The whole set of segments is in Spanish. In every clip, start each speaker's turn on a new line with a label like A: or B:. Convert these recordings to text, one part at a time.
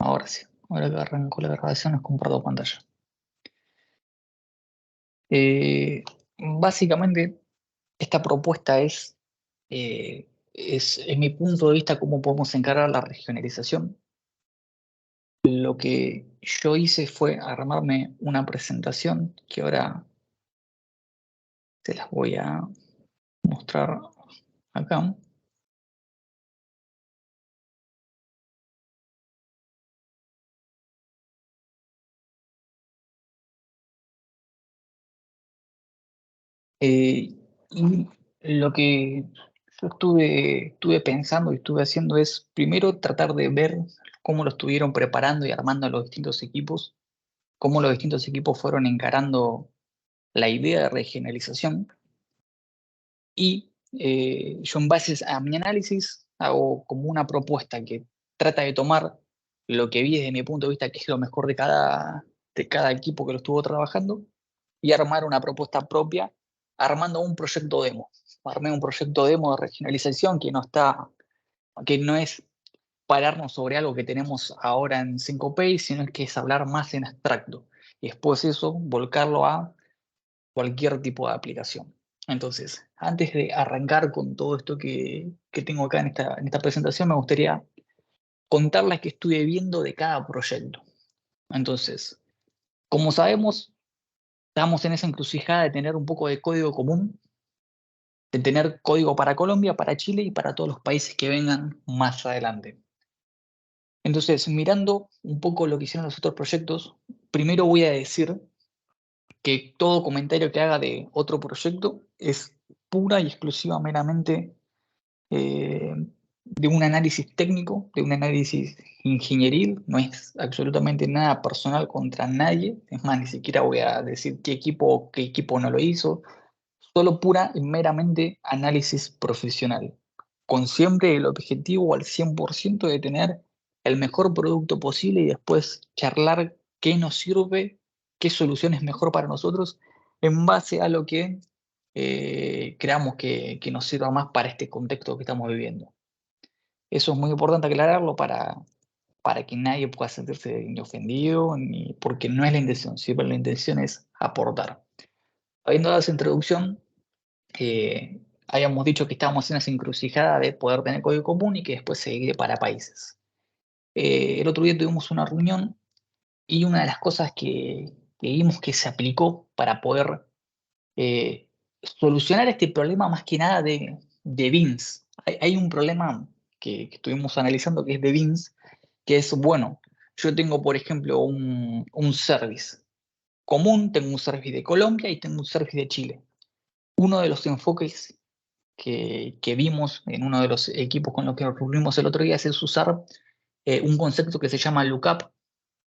A: Ahora sí, ahora que arrancó la grabación les comparto pantalla. Básicamente, esta propuesta es, en mi punto de vista, cómo podemos encarar la regionalización. Lo que yo hice fue armarme una presentación que ahora se las voy a mostrar acá. Y lo que yo estuve pensando y estuve haciendo es primero tratar de ver cómo lo estuvieron preparando y armando los distintos equipos, cómo los distintos equipos fueron encarando la idea de regionalización. Y yo en base a mi análisis hago como una propuesta que trata de tomar lo que vi desde mi punto de vista, que es lo mejor de cada equipo que lo estuvo trabajando, y armar una propuesta propia, armando un proyecto demo. Armé un proyecto demo de regionalización que no es pararnos sobre algo que tenemos ahora en Syncopay, sino que es hablar más en abstracto. Y después eso, volcarlo a cualquier tipo de aplicación. Entonces, antes de arrancar con todo esto que tengo acá en esta presentación, me gustaría contarles que estuve viendo de cada proyecto. Entonces, como sabemos, estamos en esa encrucijada de tener un poco de código común, de tener código para Colombia, para Chile y para todos los países que vengan más adelante. Entonces, mirando un poco lo que hicieron los otros proyectos, primero voy a decir que todo comentario que haga de otro proyecto es pura y exclusiva meramente de un análisis técnico, de un análisis ingenieril, no es absolutamente nada personal contra nadie, es más, ni siquiera voy a decir qué equipo no lo hizo, solo pura y meramente análisis profesional, con siempre el objetivo al 100% de tener el mejor producto posible y después charlar qué nos sirve, qué solución es mejor para nosotros en base a lo que creamos que nos sirva más para este contexto que estamos viviendo. Eso es muy importante aclararlo para que nadie pueda sentirse ni ofendido, ni porque no es la intención, siempre la intención es aportar. Habiendo dado esa introducción, habíamos dicho que estábamos en esa encrucijada de poder tener código común y que después se divide para países. El otro día tuvimos una reunión y una de las cosas que vimos que se aplicó para poder eh, solucionar este problema más que nada de beans. Hay un problema que estuvimos analizando que es de beans, que es, bueno, yo tengo, por ejemplo, un service común, tengo un service de Colombia y tengo un service de Chile. Uno de los enfoques que vimos en uno de los equipos con los que nos reunimos el otro día es usar un concepto que se llama lookup,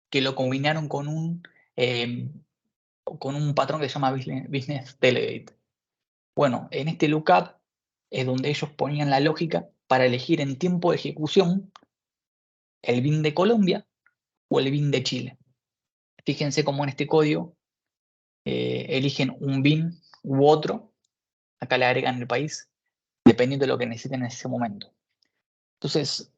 A: que lo combinaron eh, con un patrón que se llama Business Delegate. Bueno, en este lookup es donde ellos ponían la lógica para elegir en tiempo de ejecución el bin de Colombia o el bin de Chile. Fíjense cómo en este código eligen un bin u otro, acá le agregan el país, dependiendo de lo que necesiten en ese momento. Entonces,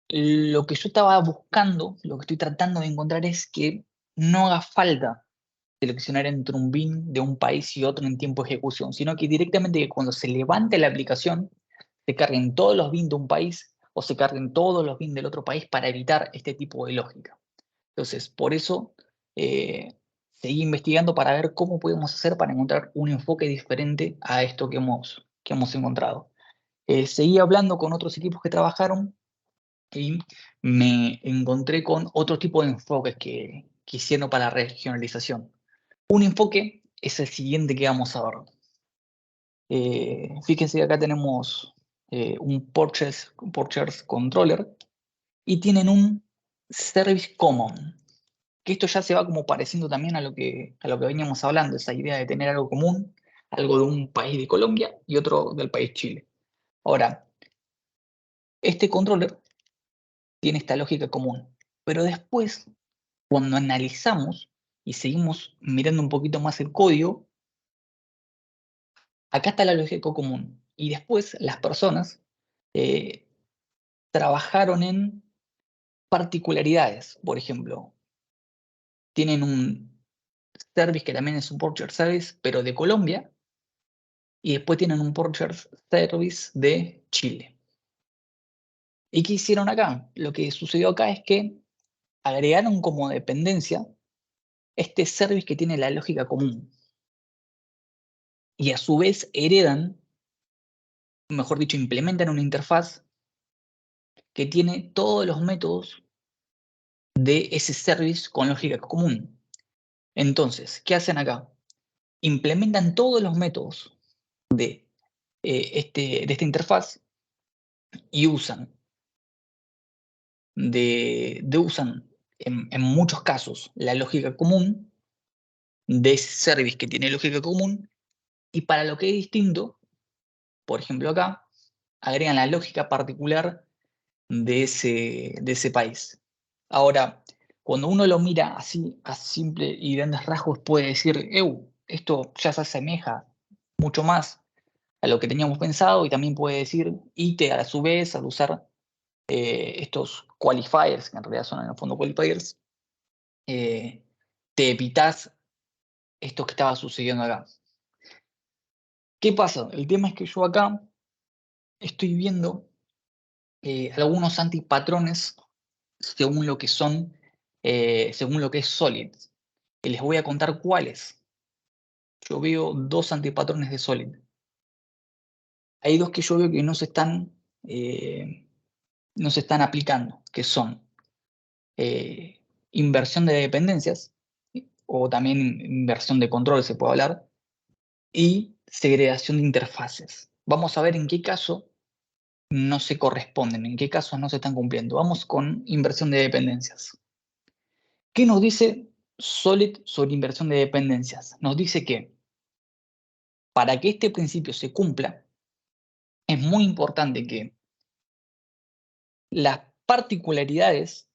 A: lo que yo estaba buscando, lo que estoy tratando de encontrar es que no haga falta seleccionar entre un bin de un país y otro en tiempo de ejecución, sino que directamente que cuando se levante la aplicación se carguen todos los bins de un país o se carguen todos los bins del otro país para evitar este tipo de lógica. Entonces, por eso seguí investigando para ver cómo podemos hacer para encontrar un enfoque diferente a esto que hemos encontrado. Seguí hablando con otros equipos que trabajaron y me encontré con otro tipo de enfoques que hicieron para la regionalización. Un enfoque es el siguiente que vamos a ver. Fíjense que acá tenemos un purchase controller y tienen un service common, que esto ya se va como pareciendo también a lo que veníamos hablando, esa idea de tener algo común, algo de un país de Colombia y otro del país Chile. Ahora, este controller tiene esta lógica común, pero después, cuando analizamos y seguimos mirando un poquito más el código, acá está la lógica común. Y después las personas eh, trabajaron en particularidades. Por ejemplo, tienen un service que también es un port service, pero de Colombia, y después tienen un port service de Chile. ¿Y qué hicieron acá? Lo que sucedió acá es que agregaron como dependencia este service que tiene la lógica común. Y a su vez heredan, mejor dicho, implementan una interfaz que tiene todos los métodos de ese service con lógica común. Entonces, ¿qué hacen acá? Implementan todos los métodos de, de esta interfaz y usan en muchos casos la lógica común de ese service que tiene lógica común, y para lo que es distinto, por ejemplo acá, agregan la lógica particular de ese país. Ahora, cuando uno lo mira así, a simple y grandes rasgos, puede decir, esto ya se asemeja mucho más a lo que teníamos pensado, y también puede decir, y a su vez, al usar estos qualifiers, que en realidad son en el fondo qualifiers, te evitas esto que estaba sucediendo acá. ¿Qué pasa? El tema es que yo acá estoy viendo algunos antipatrones según lo que son, según lo que es Solid. Y les voy a contar cuáles. Yo veo dos antipatrones de Solid. Hay dos que yo veo que no se están aplicando, que son inversión de dependencias, o también inversión de control se puede hablar, y segregación de interfaces. Vamos a ver en qué caso no se corresponden, en qué casos no se están cumpliendo. Vamos con inversión de dependencias. ¿Qué nos dice Solid sobre inversión de dependencias? Nos dice que para que este principio se cumpla, es muy importante que las particularidades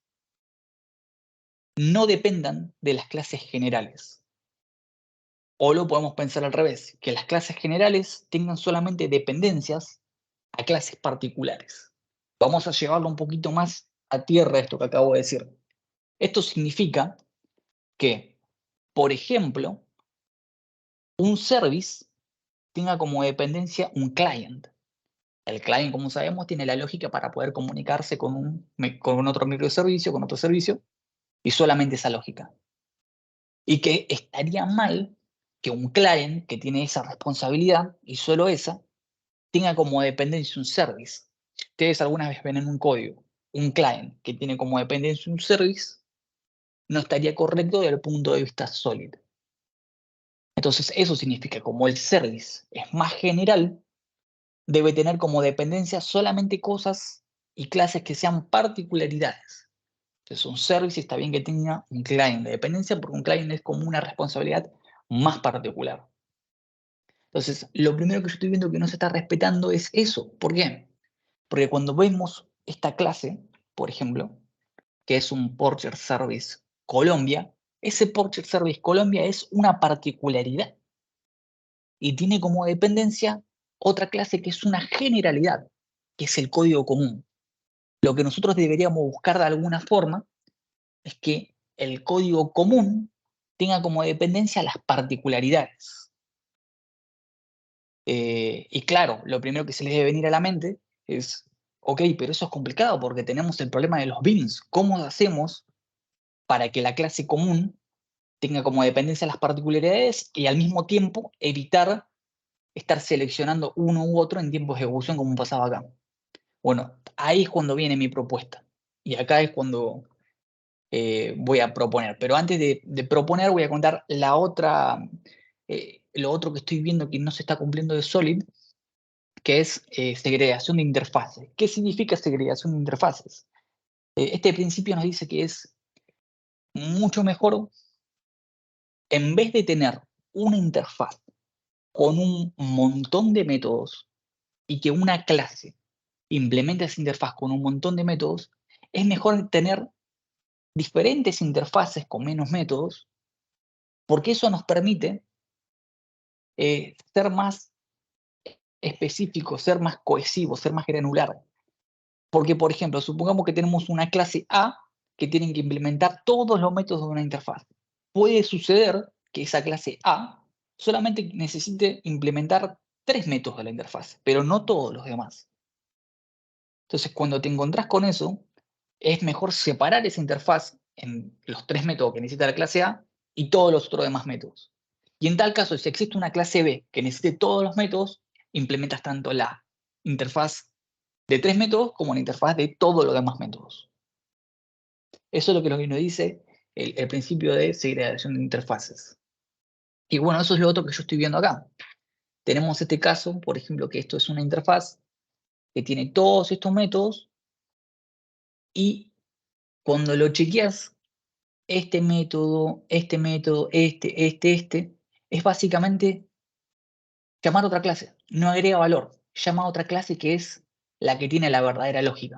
A: no dependan de las clases generales. O lo podemos pensar al revés, que las clases generales tengan solamente dependencias a clases particulares. Vamos a llevarlo un poquito más a tierra esto que acabo de decir. Esto significa que, por ejemplo, un service tenga como dependencia un client. El client, como sabemos, tiene la lógica para poder comunicarse con otro microservicio, con otro servicio, y solamente esa lógica. Y que estaría mal que un client que tiene esa responsabilidad, y solo esa, tenga como dependencia un service. Si ustedes alguna vez ven en un código un client que tiene como dependencia un service, no estaría correcto desde el punto de vista Solid. Entonces, eso significa como el service es más general, debe tener como dependencia solamente cosas y clases que sean particularidades. Entonces, un service está bien que tenga un client de dependencia, porque un client es como una responsabilidad más particular. Entonces, lo primero que yo estoy viendo que no se está respetando es eso. ¿Por qué? Porque cuando vemos esta clase, por ejemplo, que es un Purchase Service Colombia, ese Purchase Service Colombia es una particularidad y tiene como dependencia otra clase que es una generalidad, que es el código común. Lo que nosotros deberíamos buscar de alguna forma es que el código común tenga como dependencia las particularidades. Y claro, lo primero que se les debe venir a la mente es, ok, pero eso es complicado porque tenemos el problema de los bins. ¿Cómo hacemos para que la clase común tenga como dependencia las particularidades y al mismo tiempo evitar estar seleccionando uno u otro en tiempo de ejecución como pasaba acá? Bueno, ahí es cuando viene mi propuesta. Y acá es cuando voy a proponer. Pero antes de proponer, voy a contar lo otro que estoy viendo que no se está cumpliendo de Solid, que es segregación de interfaces. ¿Qué significa segregación de interfaces? Este principio nos dice que es mucho mejor, en vez de tener una interfaz con un montón de métodos y que una clase implemente esa interfaz con un montón de métodos, es mejor tener diferentes interfaces con menos métodos, porque eso nos permite ser más específico, ser más cohesivo, ser más granular. Porque, por ejemplo, supongamos que tenemos una clase A que tienen que implementar todos los métodos de una interfaz. Puede suceder que esa clase A solamente necesite implementar 3 métodos de la interfaz, pero no todos los demás. Entonces, cuando te encontrás con eso, es mejor separar esa interfaz en los 3 métodos que necesita la clase A y todos los otros demás métodos. Y en tal caso, si existe una clase B que necesite todos los métodos, implementas tanto la interfaz de 3 métodos como la interfaz de todos los demás métodos. Eso es lo que nos dice el principio de segregación de interfaces. Y bueno, eso es lo otro que yo estoy viendo acá. Tenemos este caso, por ejemplo, que esto es una interfaz que tiene todos estos métodos y cuando lo chequeas, este método, es básicamente llamar a otra clase. No agrega valor. Llama a otra clase que es la que tiene la verdadera lógica.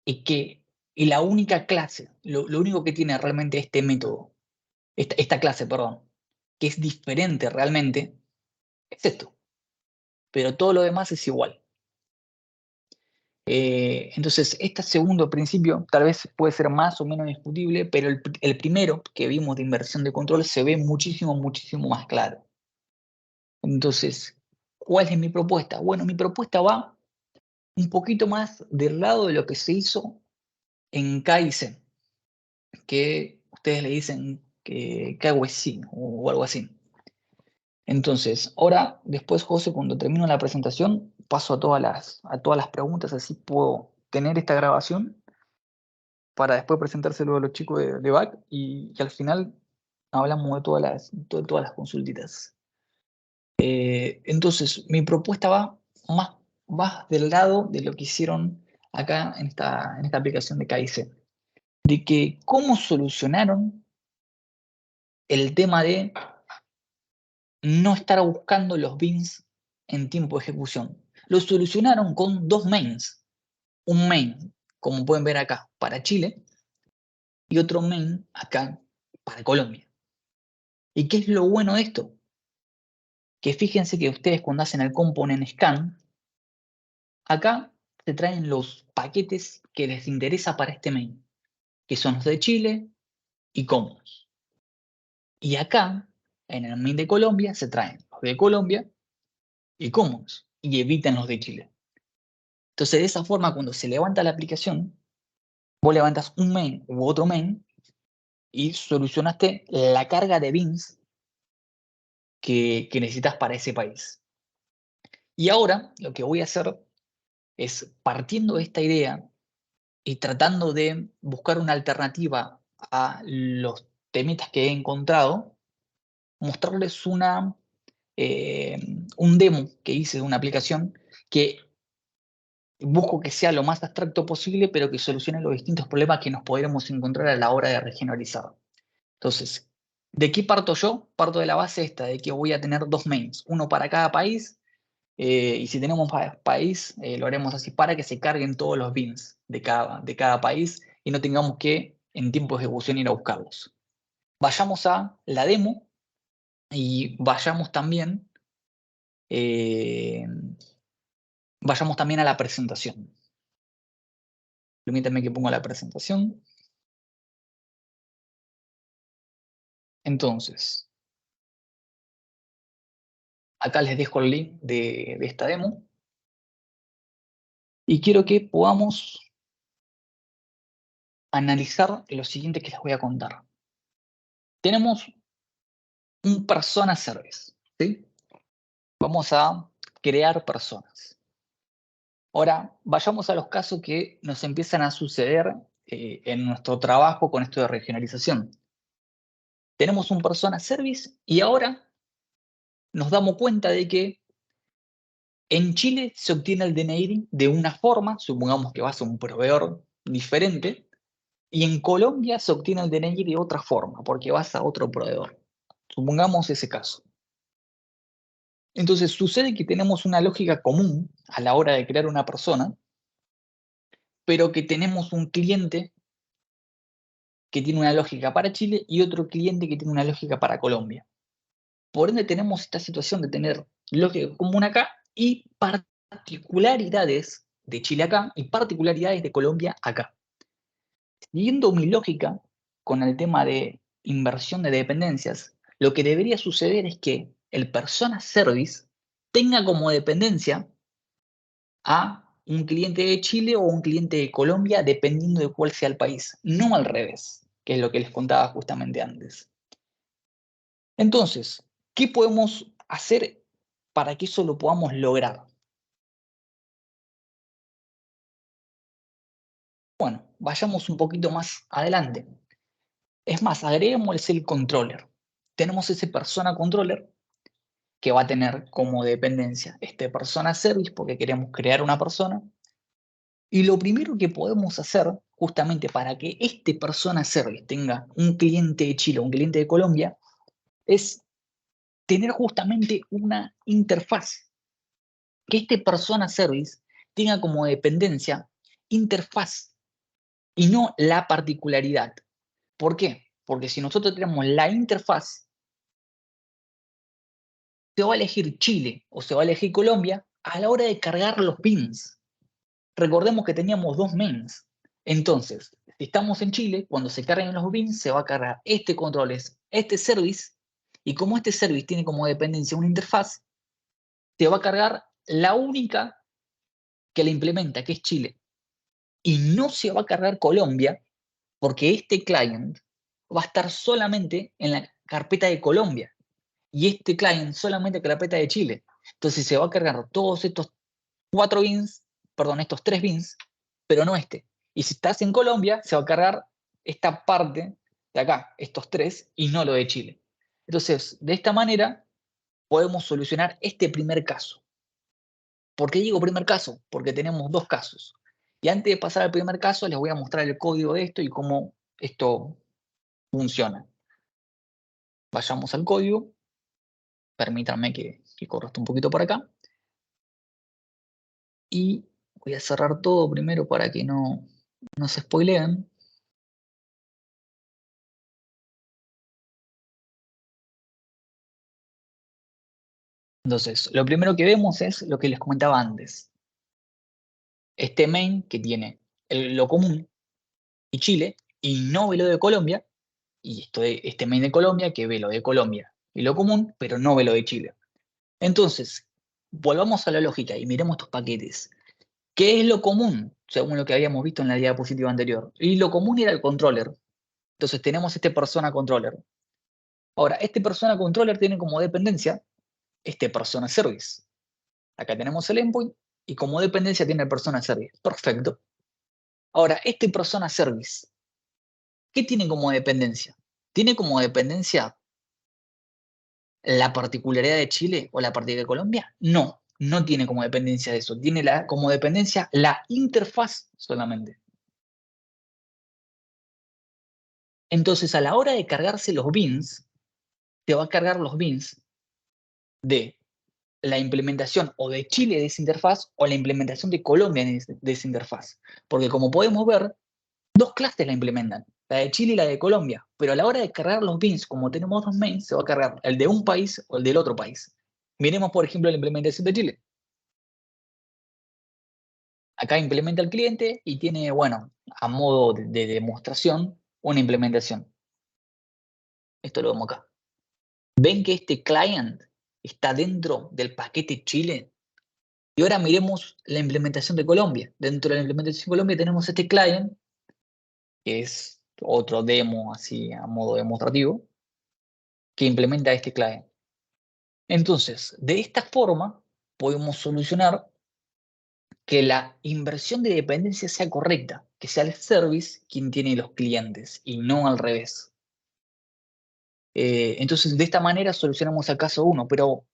A: Y la única clase, lo único que tiene realmente este método, esta clase, perdón, que es diferente realmente, es esto. Pero todo lo demás es igual. Entonces, este segundo principio tal vez puede ser más o menos discutible, pero el primero que vimos de inversión de control se ve muchísimo, muchísimo más claro. Entonces, ¿cuál es mi propuesta? Bueno, mi propuesta va un poquito más del lado de lo que se hizo en Kaizen, que ustedes le dicen que Kaizen o algo así. Entonces, ahora, después, José, cuando termino la presentación, paso a todas las preguntas, así puedo tener esta grabación para después presentárselo a los chicos de BAC y al final hablamos de todas las consultitas. Entonces, mi propuesta va del lado de lo que hicieron acá en esta aplicación de Kaizen, de que cómo solucionaron el tema de no estar buscando los bins en tiempo de ejecución. Lo solucionaron con 2 mains. Un main, como pueden ver acá, para Chile y otro main acá para Colombia. ¿Y qué es lo bueno de esto? Que fíjense que ustedes cuando hacen el component scan, acá se traen los paquetes que les interesa para este main, que son los de Chile y commons. Y acá, en el main de Colombia, se traen los de Colombia y commons, y evitan los de Chile. Entonces, de esa forma, cuando se levanta la aplicación, vos levantas un main u otro main y solucionaste la carga de bins que necesitas para ese país. Y ahora, lo que voy a hacer es, partiendo de esta idea y tratando de buscar una alternativa a los temitas que he encontrado, mostrarles un demo que hice de una aplicación que busco que sea lo más abstracto posible, pero que solucione los distintos problemas que nos podremos encontrar a la hora de regionalizar. Entonces, ¿de qué parto yo? Parto de la base esta, de que voy a tener 2 mains, uno para cada país, y si tenemos país, lo haremos así para que se carguen todos los bins de cada país y no tengamos que en tiempo de ejecución ir a buscarlos. Vayamos a la demo y eh, vayamos también a la presentación. Permítanme que ponga la presentación. Entonces, acá les dejo el link de esta demo y quiero que podamos analizar lo siguiente que les voy a contar. Tenemos un persona service, ¿sí? Vamos a crear personas. Ahora, vayamos a los casos que nos empiezan a suceder en nuestro trabajo con esto de regionalización. Tenemos un persona service y ahora nos damos cuenta de que en Chile se obtiene el DNI de una forma, supongamos que vas a un proveedor diferente, y en Colombia se obtiene el DNI de otra forma, porque vas a otro proveedor. Supongamos ese caso. Entonces sucede que tenemos una lógica común a la hora de crear una persona, pero que tenemos un cliente que tiene una lógica para Chile y otro cliente que tiene una lógica para Colombia. Por ende tenemos esta situación de tener lógica común acá y particularidades de Chile acá y particularidades de Colombia acá. Siguiendo mi lógica con el tema de inversión de dependencias, lo que debería suceder es que el persona service tenga como dependencia a un cliente de Chile o un cliente de Colombia, dependiendo de cuál sea el país, no al revés, que es lo que les contaba justamente antes. Entonces, ¿qué podemos hacer para que eso lo podamos lograr? Bueno, vayamos un poquito más adelante. Es más, agreguemos el controller. Tenemos ese persona controller que va a tener como dependencia este persona service porque queremos crear una persona. Y lo primero que podemos hacer justamente para que este persona service tenga un cliente de Chile o un cliente de Colombia es tener justamente una interfaz. Que este persona service tenga como dependencia interfaz y no la particularidad. ¿Por qué? Porque si nosotros tenemos la interfaz, se va a elegir Chile o se va a elegir Colombia a la hora de cargar los pins. Recordemos que teníamos dos mains. Entonces, si estamos en Chile, cuando se carguen los bins, se va a cargar este control, este service, y como este service tiene como dependencia una interfaz, se va a cargar la única que la implementa, que es Chile. Y no se va a cargar Colombia, porque este client va a estar solamente en la carpeta de Colombia, y este client solamente en la carpeta de Chile. Entonces se va a cargar todos estos estos tres bins, pero no este. Y si estás en Colombia, se va a cargar esta parte de acá, estos tres, y no lo de Chile. Entonces, de esta manera, podemos solucionar este primer caso. ¿Por qué digo primer caso? Porque tenemos dos casos. Y antes de pasar al primer caso, les voy a mostrar el código de esto y cómo esto funciona. Vayamos al código. Permítanme que corra esto un poquito por acá. Y voy a cerrar todo primero para que no se spoileen. Entonces, lo primero que vemos es lo que les comentaba antes. Este main que tiene lo común y Chile y no ve lo de Colombia, y este main de Colombia que ve lo de Colombia y lo común, pero no ve lo de Chile. Entonces, volvamos a la lógica y miremos estos paquetes. ¿Qué es lo común? Según lo que habíamos visto en la diapositiva anterior. Y lo común era el controller. Entonces tenemos este persona controller. Ahora, este persona controller tiene como dependencia este persona service. Acá tenemos el endpoint y como dependencia tiene el persona service. Perfecto. Ahora, este persona service, ¿qué tiene como dependencia? ¿Tiene como dependencia la particularidad de Chile o la particularidad de Colombia? No, no tiene como dependencia de eso. Tiene como dependencia la interfaz solamente. Entonces, a la hora de cargarse los bins, te va a cargar los bins de la implementación o de Chile de esa interfaz o la implementación de Colombia de esa interfaz. Porque como podemos ver, dos clases la implementan, la de Chile y la de Colombia, pero a la hora de cargar los bins, como tenemos dos mains, se va a cargar el de un país o el del otro país. Miremos, por ejemplo, la implementación de Chile. Acá implementa el cliente y tiene, bueno, a modo de demostración, una implementación. Esto lo vemos acá. ¿Ven que este client está dentro del paquete Chile? Y ahora miremos la implementación de Colombia. Dentro de la implementación de Colombia tenemos este client, que es otro demo así a modo demostrativo, que implementa este client. Entonces, de esta forma, podemos solucionar que la inversión de dependencia sea correcta, que sea el service quien tiene los clientes y no al revés. Entonces, de esta manera solucionamos el caso 1, pero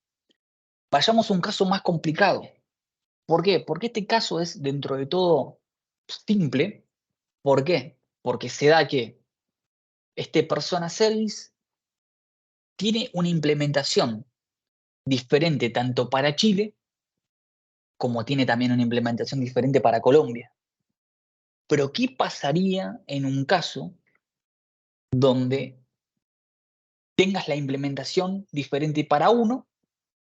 A: vayamos a un caso más complicado. ¿Por qué? Porque este caso es, dentro de todo, simple. ¿Por qué? Porque se da que este persona service tiene una implementación diferente tanto para Chile como tiene también una implementación diferente para Colombia. Pero ¿qué pasaría en un caso donde tengas la implementación diferente para uno,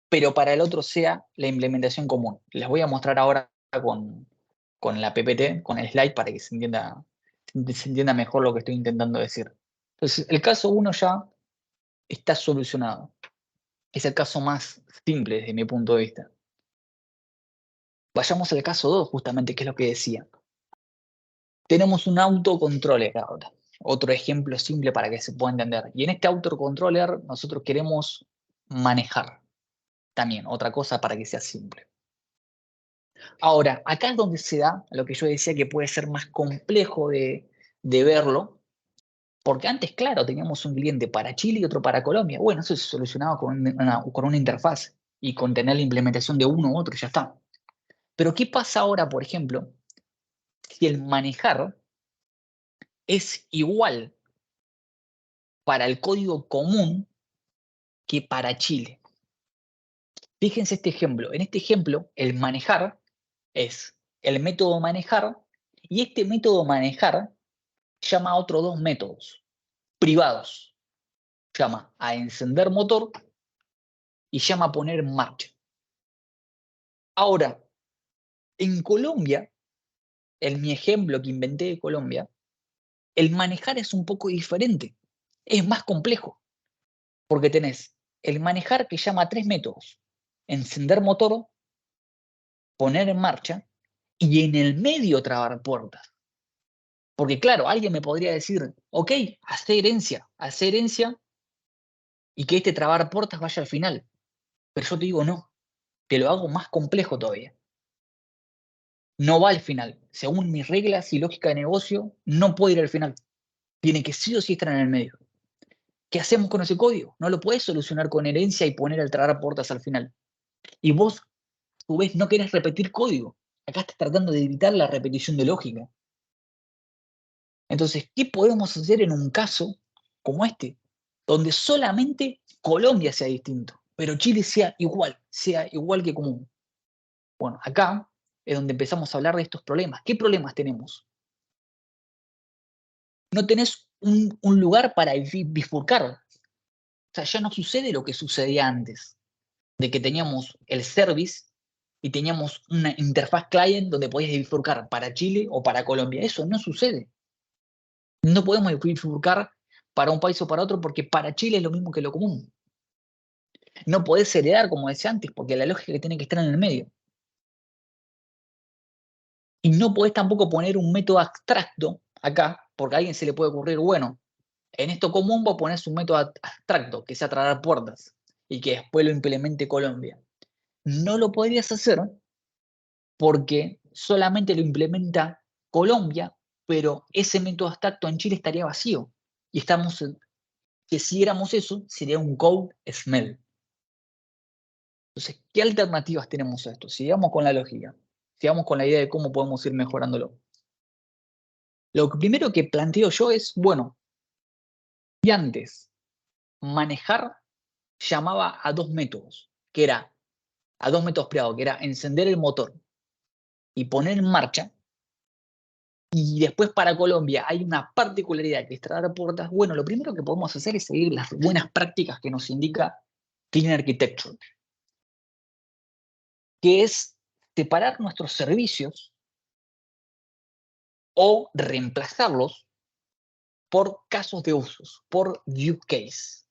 A: pero para el otro sea la implementación común? Les voy a mostrar ahora con la PPT, con el slide, para que se se entienda mejor lo que estoy intentando decir. Entonces, el caso 1 ya está solucionado. Es el caso más simple desde mi punto de vista. Vayamos al caso 2, justamente, que es lo que decía. Tenemos un autocontroller ahora. Otro ejemplo simple para que se pueda entender. Y en este autocontroller nosotros queremos manejar. También, otra cosa para que sea simple. Ahora, acá es donde se da lo que yo decía que puede ser más complejo de verlo, porque antes, claro, teníamos un cliente para Chile y otro para Colombia. Bueno, eso se solucionaba con una interfaz y con tener la implementación de uno u otro, ya está. Pero ¿qué pasa ahora, por ejemplo, si el manejar es igual para el código común que para Chile? Fíjense este ejemplo. En este ejemplo, el manejar es el método manejar y este método manejar llama a otros dos métodos privados. Llama a encender motor y llama a poner en marcha. Ahora, en Colombia, en mi ejemplo que inventé de Colombia, el manejar es un poco diferente. Es más complejo, porque tenés el manejar que llama a tres métodos. Encender motor, poner en marcha y en el medio trabar puertas. Porque claro, alguien me podría decir, ok, hace herencia y que este trabar puertas vaya al final. Pero yo te digo, no, te lo hago más complejo todavía. No va al final. Según mis reglas y lógica de negocio, no puede ir al final. Tiene que sí o sí estar en el medio. ¿Qué hacemos con ese código? No lo puedes solucionar con herencia y poner el trabar puertas al final. Y vos, a tu vez, no querés repetir código. Acá estás tratando de evitar la repetición de lógica. Entonces, ¿qué podemos hacer en un caso como este? Donde solamente Colombia sea distinto, pero Chile sea igual que común. Bueno, acá es donde empezamos a hablar de estos problemas. ¿Qué problemas tenemos? No tenés un lugar para bifurcar. O sea, ya no sucede lo que sucedía antes, de que teníamos el service y teníamos una interfaz client donde podías bifurcar para Chile o para Colombia. Eso no sucede. No podemos bifurcar para un país o para otro porque para Chile es lo mismo que lo común. No podés heredar, como decía antes, porque la lógica que tiene que estar en el medio. Y no podés tampoco poner un método abstracto acá, porque a alguien se le puede ocurrir, bueno, en esto común vos ponés un método abstracto, que sea trabar puertas, y que después lo implemente Colombia. No lo podrías hacer porque solamente lo implementa Colombia, pero ese método abstracto en Chile estaría vacío. Y que si hiciéramos eso, sería un code smell. Entonces, ¿qué alternativas tenemos a esto? Sigamos con la lógica, sigamos con la idea de cómo podemos ir mejorándolo. Lo primero que planteo yo es, bueno, y antes, manejar llamaba a dos métodos, que era a dos métodos privados, que era encender el motor y poner en marcha. Y después para Colombia hay una particularidad que es trabar puertas. Bueno, lo primero que podemos hacer es seguir las buenas prácticas que nos indica Clean Architecture, que es separar nuestros servicios o reemplazarlos por casos de usos, por use case.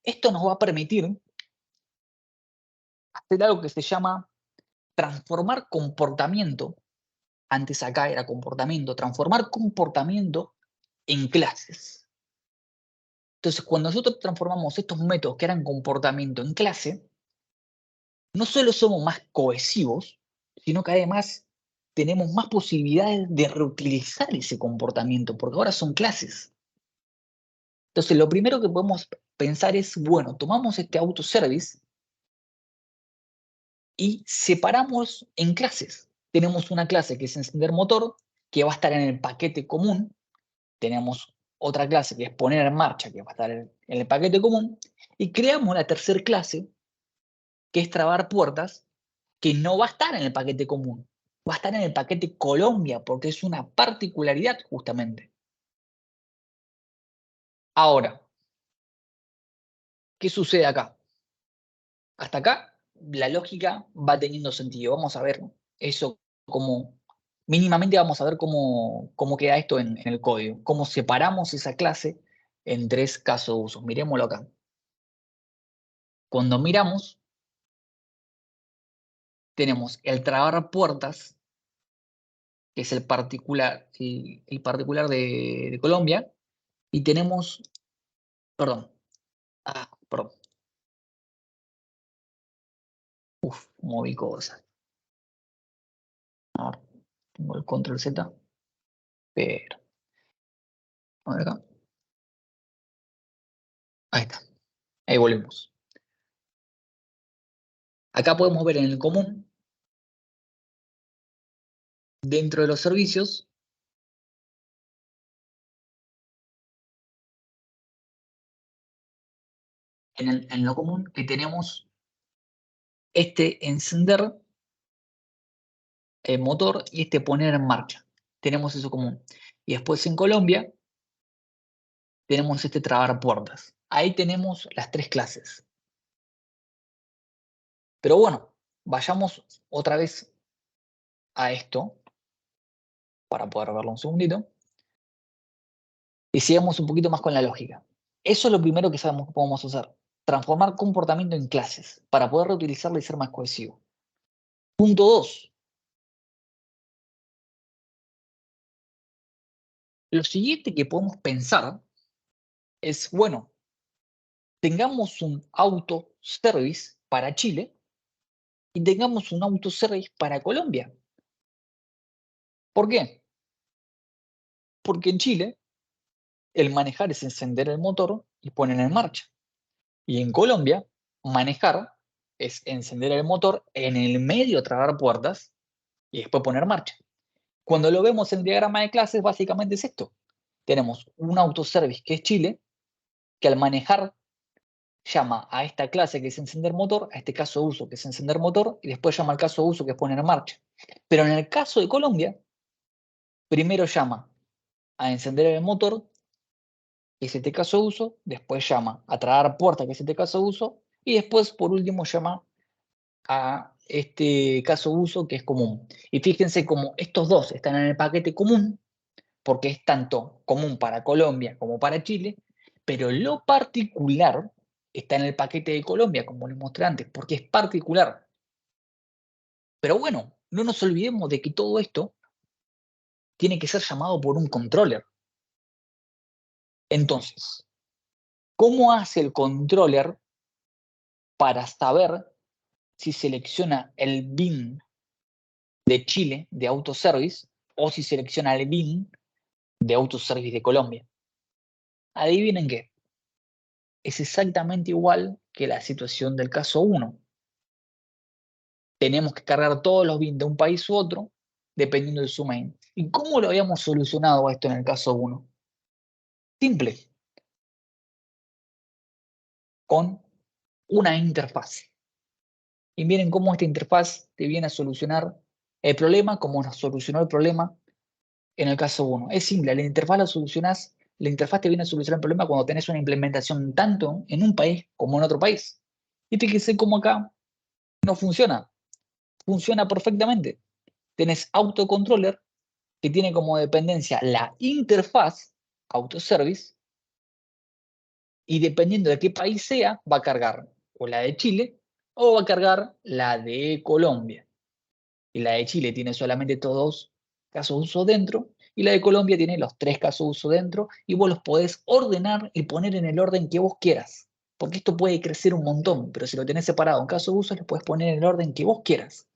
A: Esto nos va a permitir hacer algo que se llama transformar comportamiento. Antes acá era comportamiento, transformar comportamiento en clases. Entonces, cuando nosotros transformamos estos métodos que eran comportamiento en clase, no solo somos más cohesivos, sino que además tenemos más posibilidades de reutilizar ese comportamiento, porque ahora son clases. Entonces, lo primero que podemos pensar es, bueno, tomamos este autoservice y separamos en clases. Tenemos una clase que es encender motor, que va a estar en el paquete común. Tenemos otra clase que es poner en marcha, que va a estar en el paquete común. Y creamos la tercera clase, que es trabar puertas, que no va a estar en el paquete común. Va a estar en el paquete Colombia, porque es una particularidad justamente. Ahora, ¿qué sucede acá? Hasta acá la lógica va teniendo sentido. Vamos a ver eso cómo Mínimamente vamos a ver cómo queda esto en el código, cómo separamos esa clase en tres casos de uso. Miremoslo acá. Cuando miramos, tenemos el trabar puertas, que es el particular de Colombia, y tenemos, perdón, perdón, moví cosas. Ahora tengo el control Z, pero, a ver acá, ahí está, ahí volvemos. Acá podemos ver en el común, dentro de los servicios, en lo común, que tenemos este encender el motor y este poner en marcha. Tenemos eso común. Y después en Colombia tenemos este trabar puertas. Ahí tenemos las tres clases. Pero bueno, vayamos otra vez a esto para poder verlo un segundito. Y sigamos un poquito más con la lógica. Eso es lo primero que sabemos que podemos hacer. Transformar comportamiento en clases para poder reutilizarlo y ser más cohesivo. Punto 2. Lo siguiente que podemos pensar es, bueno, tengamos un autoservice para Chile y tengamos un autoservice para Colombia. ¿Por qué? Porque en Chile el manejar es encender el motor y poner en marcha. Y en Colombia, manejar es encender el motor, en el medio trabar puertas y después poner marcha. Cuando lo vemos en el diagrama de clases, básicamente es esto. Tenemos un autoservice que es Chile, que al manejar llama a esta clase que es encender motor, a este caso de uso que es encender motor, y después llama al caso de uso que es poner en marcha. Pero en el caso de Colombia, primero llama a encender el motor, que es este caso de uso, después llama a trabar puerta, que es este caso de uso, y después, por último, llama a este caso de uso que es común. Y fíjense cómo estos dos están en el paquete común, porque es tanto común para Colombia como para Chile, pero lo particular está en el paquete de Colombia, como les mostré antes, porque es particular. Pero bueno, no nos olvidemos de que todo esto tiene que ser llamado por un controller. Entonces, ¿cómo hace el controller para saber si selecciona el bin de Chile de autoservice o si selecciona el bin de autoservice de Colombia? Adivinen qué. Es exactamente igual que la situación del caso 1. Tenemos que cargar todos los bins de un país u otro dependiendo de su main. ¿Y cómo lo habíamos solucionado esto en el caso 1? Simple, con una interfaz. Y miren cómo esta interfaz te viene a solucionar el problema como nos solucionó el problema en el caso 1. Es simple, la interfaz te viene a solucionar el problema cuando tenés una implementación tanto en un país como en otro país. Y fíjense cómo acá no funciona. Funciona perfectamente. Tenés autocontroller que tiene como dependencia la interfaz autoservice y dependiendo de qué país sea, va a cargar o la de Chile o va a cargar la de Colombia. Y la de Chile tiene solamente todos casos de uso dentro y la de Colombia tiene los tres casos de uso dentro y vos los podés ordenar y poner en el orden que vos quieras. Porque esto puede crecer un montón, pero si lo tenés separado en caso de uso, lo puedes poner en el orden que vos quieras.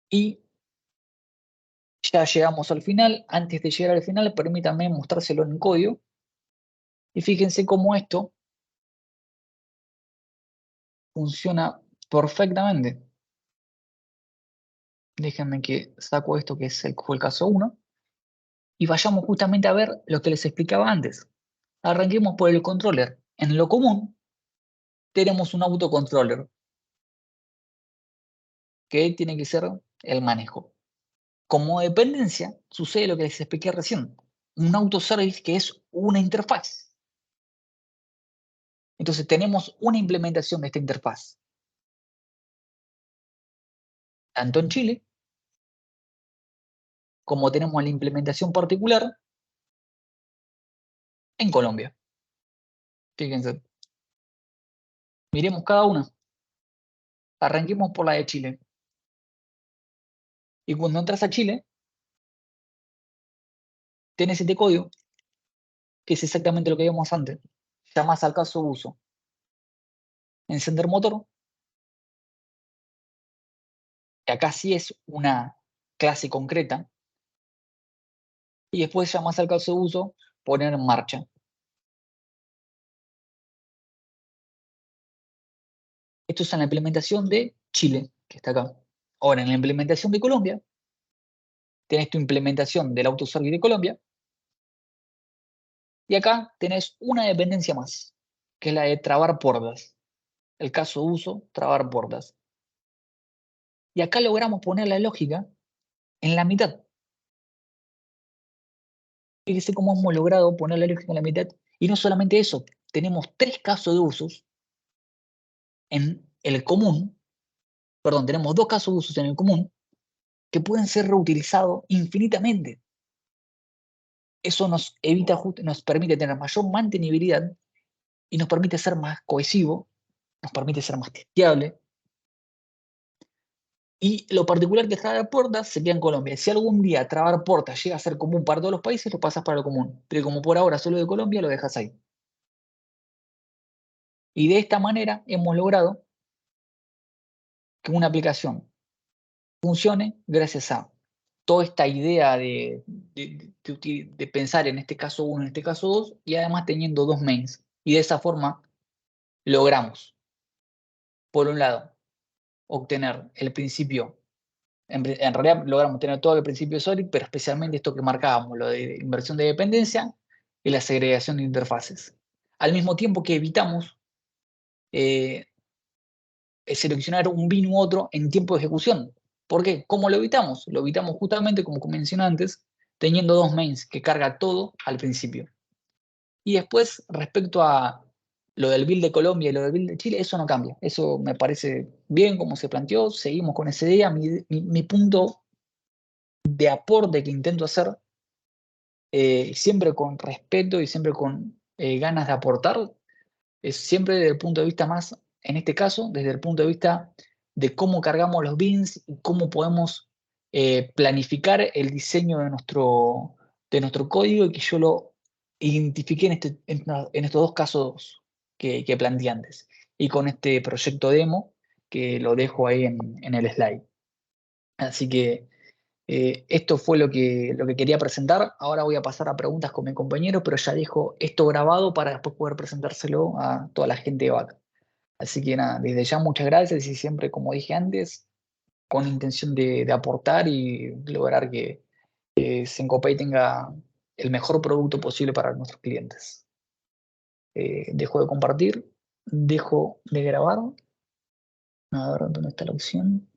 A: Y ya llegamos al final. Antes de llegar al final, permítanme mostrárselo en código. Y fíjense cómo esto funciona perfectamente. Déjenme que saco esto que fue el caso 1. Y vayamos justamente a ver lo que les explicaba antes. Arranquemos por el controller. En lo común, tenemos un autocontroller que tiene que ser el manejo. Como dependencia, sucede lo que les expliqué recién. Un autoservice que es una interfaz. Entonces tenemos una implementación de esta interfaz. tanto en Chile como tenemos la implementación particular en Colombia. Fíjense, miremos cada una. Arranquemos por la de Chile. Y cuando entras a Chile, tienes este código, que es exactamente lo que vimos antes. Llamas al caso de uso, encender motor, que acá sí es una clase concreta, y después llamas al caso de uso, poner en marcha. Esto es en la implementación de Chile, que está acá. Ahora, en la implementación de Colombia, tenés tu implementación del autoservice de Colombia, y acá tenés una dependencia más, que es la de trabar puertas. El caso de uso, trabar puertas. Y acá logramos poner la lógica en la mitad. Fíjese cómo hemos logrado poner la lógica en la mitad. Y no solamente eso, tenemos 3 casos de usos en el común, perdón, tenemos 2 casos de usos en el común que pueden ser reutilizados infinitamente. Eso nos evita, nos permite tener mayor mantenibilidad y nos permite ser más cohesivo, nos permite ser más testeable. Y lo particular que trabar puertas se queda en Colombia. Si algún día trabar puertas llega a ser común para todos los países, lo pasas para lo común. Pero como por ahora solo de Colombia, lo dejas ahí. Y de esta manera hemos logrado que una aplicación funcione gracias a toda esta idea de pensar en este caso 1, en este caso 2, y además teniendo 2 mains. Y de esa forma logramos, por un lado, obtener el principio, en realidad logramos tener todo el principio SOLID, pero especialmente esto que marcábamos, lo de inversión de dependencia y la segregación de interfaces. Al mismo tiempo que evitamos eh, seleccionar un bin u otro en tiempo de ejecución. ¿Por qué? ¿Cómo lo evitamos? Lo evitamos justamente, como mencioné antes, teniendo 2 mains que carga todo al principio. Y después, respecto a lo del build de Colombia y lo del build de Chile, eso no cambia. Eso me parece bien como se planteó, seguimos con esa idea. Mi punto de aporte que intento hacer, siempre con respeto y siempre con ganas de aportar, es siempre desde el punto de vista más, en este caso, desde el punto de vista de cómo cargamos los bins y cómo podemos planificar el diseño de nuestro código y que yo lo identifiqué en estos 2 casos que planteé antes. Y con este proyecto demo que lo dejo ahí en el slide. Así que esto fue lo que quería presentar. Ahora voy a pasar a preguntas con mi compañero, pero ya dejo esto grabado para después poder presentárselo a toda la gente de VAC. Así que nada, desde ya muchas gracias y siempre, como dije antes, con intención de aportar y lograr que Syncopay tenga el mejor producto posible para nuestros clientes. Dejo de compartir, dejo de grabar. A ver dónde está la opción.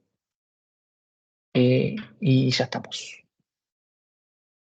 A: Y ya estamos.